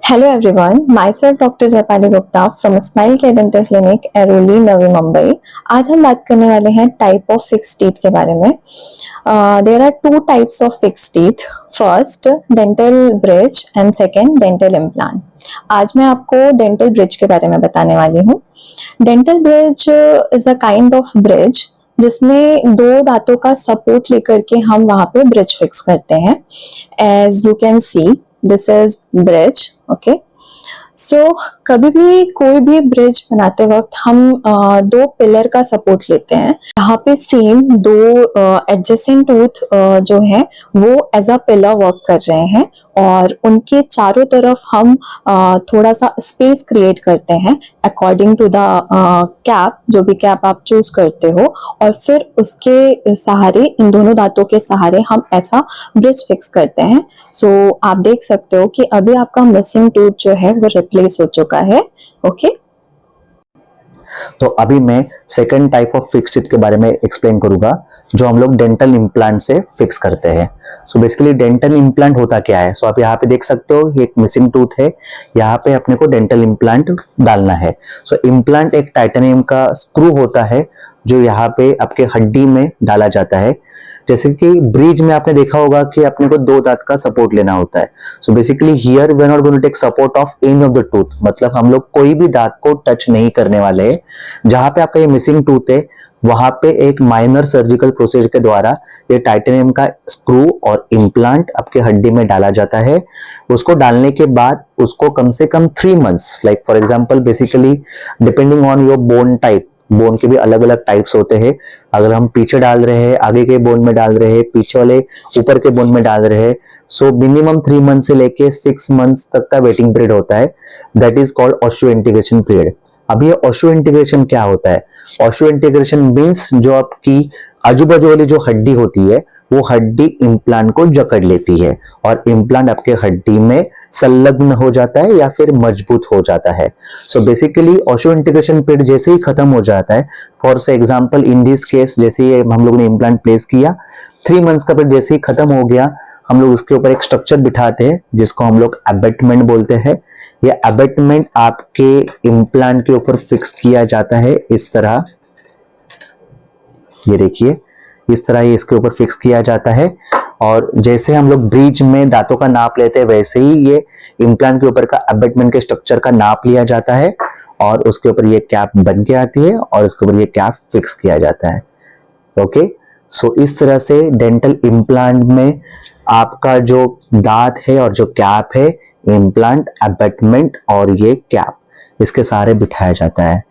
Hello everyone, myself Dr. Jayapali Gupta from Smile Care Dental Clinic, Airoli, Navi Mumbai. आज हम बात करने वाले हैं टाइप ऑफ फिक्स टीथ के बारे में। There are two types of fix teeth, first dental bridge and second dental implant. आज मैं आपको डेंटल ब्रिज के बारे में बताने वाली हूँ। Dental bridge is a kind of bridge जिसमें दो दांतों का सपोर्ट लेकर के हम वहां पे ब्रिज फिक्स करते हैं। As you can see this is bridge, okay. So कभी भी कोई भी ब्रिज बनाते वक्त हम दो पिलर का सपोर्ट लेते हैं। यहाँ पे सेम दो एडजेसेंट टूथ जो है वो एज अ पिलर वर्क कर रहे हैं और उनके चारों तरफ हम थोड़ा सा स्पेस क्रिएट करते हैं अकॉर्डिंग टू द कैप, जो भी कैप आप चूज करते हो, और फिर उसके सहारे, इन दोनों दांतों के सहारे हम ऐसा ब्रिज फिक्स करते हैं। सो आप देख सकते हो कि अभी आपका मिसिंग टूथ जो है वो रिप्लेस हो चुका है, ओके। तो अभी मैं second type of fix teeth के बारे में एक्सप्लेन करूंगा जो हम लोग डेंटल इम्प्लांट से फिक्स करते हैं। सो बेसिकली डेंटल इम्प्लांट होता क्या है? सो आप यहाँ पे देख सकते हो, ये एक मिसिंग टूथ है, यहाँ पे अपने को डेंटल इम्प्लांट डालना है। सो इम्प्लांट एक टाइटेनियम का स्क्रू होता है जो यहाँ पे आपके हड्डी में डाला जाता है। जैसे कि ब्रिज में आपने देखा होगा कि अपने को दो दांत का सपोर्ट लेना होता है। So basically here we are not going to take support of any of the tooth, मतलब हम लोग कोई भी दांत को टच नहीं करने वाले हैं। जहां पे आपका ये मिसिंग टूथ है वहां पे एक माइनर सर्जिकल प्रोसीजर के द्वारा ये टाइटेनियम का स्क्रू और इम्प्लांट आपके हड्डी में डाला जाता है। उसको डालने के बाद उसको कम से कम 3 months, like for example basically depending on your bone type, bone के भी अलग अलग टाइप्स होते हैं। अगर हम पीछे डाल रहे हैं, आगे के बोन में डाल रहे हैं, पीछे वाले ऊपर के बोन में डाल रहे हैं, सो मिनिमम 3 मंथ से लेके 6 मंथ्स तक का वेटिंग पीरियड होता है। That is called osteo integration period. अब ये ऑस्टियो इंटीग्रेशन क्या होता है? ऑस्टियो इंटीग्रेशन मीन्स जो आपकी आजू बाजू वाली जो हड्डी होती है वो हड्डी इम्प्लांट को जकड़ लेती है और इम्प्लांट आपके हड्डी में संलग्न हो जाता है या फिर मजबूत हो जाता है। So basically osteo integration period जैसे ही खत्म हो जाता है, फॉर से एग्जांपल इन दिस केस जैसे ही हम लोगों ने इम्प्लांट प्लेस किया, 3 मंथ्स का पीरियड जैसे ही खत्म हो गया, हम लोग उसके ऊपर एक स्ट्रक्चर बिठाते हैं जिसको हम लोग अबैटमेंट बोलते हैं। ये अबैटमेंट आपके इम्प्लांट के ऊपर फिक्स किया जाता है इस तरह, ये देखिए इस तरह ये इसके ऊपर फिक्स किया जाता है। और जैसे हम लोग ब्रिज में दांतों का नाप लेते हैं वैसे ही ये इम्प्लांट के ऊपर का अबैटमेंट के स्ट्रक्चर का नाप लिया जाता है और उसके ऊपर ये कैप बन के आती है और उसके ऊपर ये कैप फिक्स किया जाता है, ओके। सो इस तरह से डेंटल इम्प्लांट में आपका जो दांत है और जो कैप है, इम्प्लांट, अबैटमेंट और ये कैप, इसके सहारे बिठाया जाता है।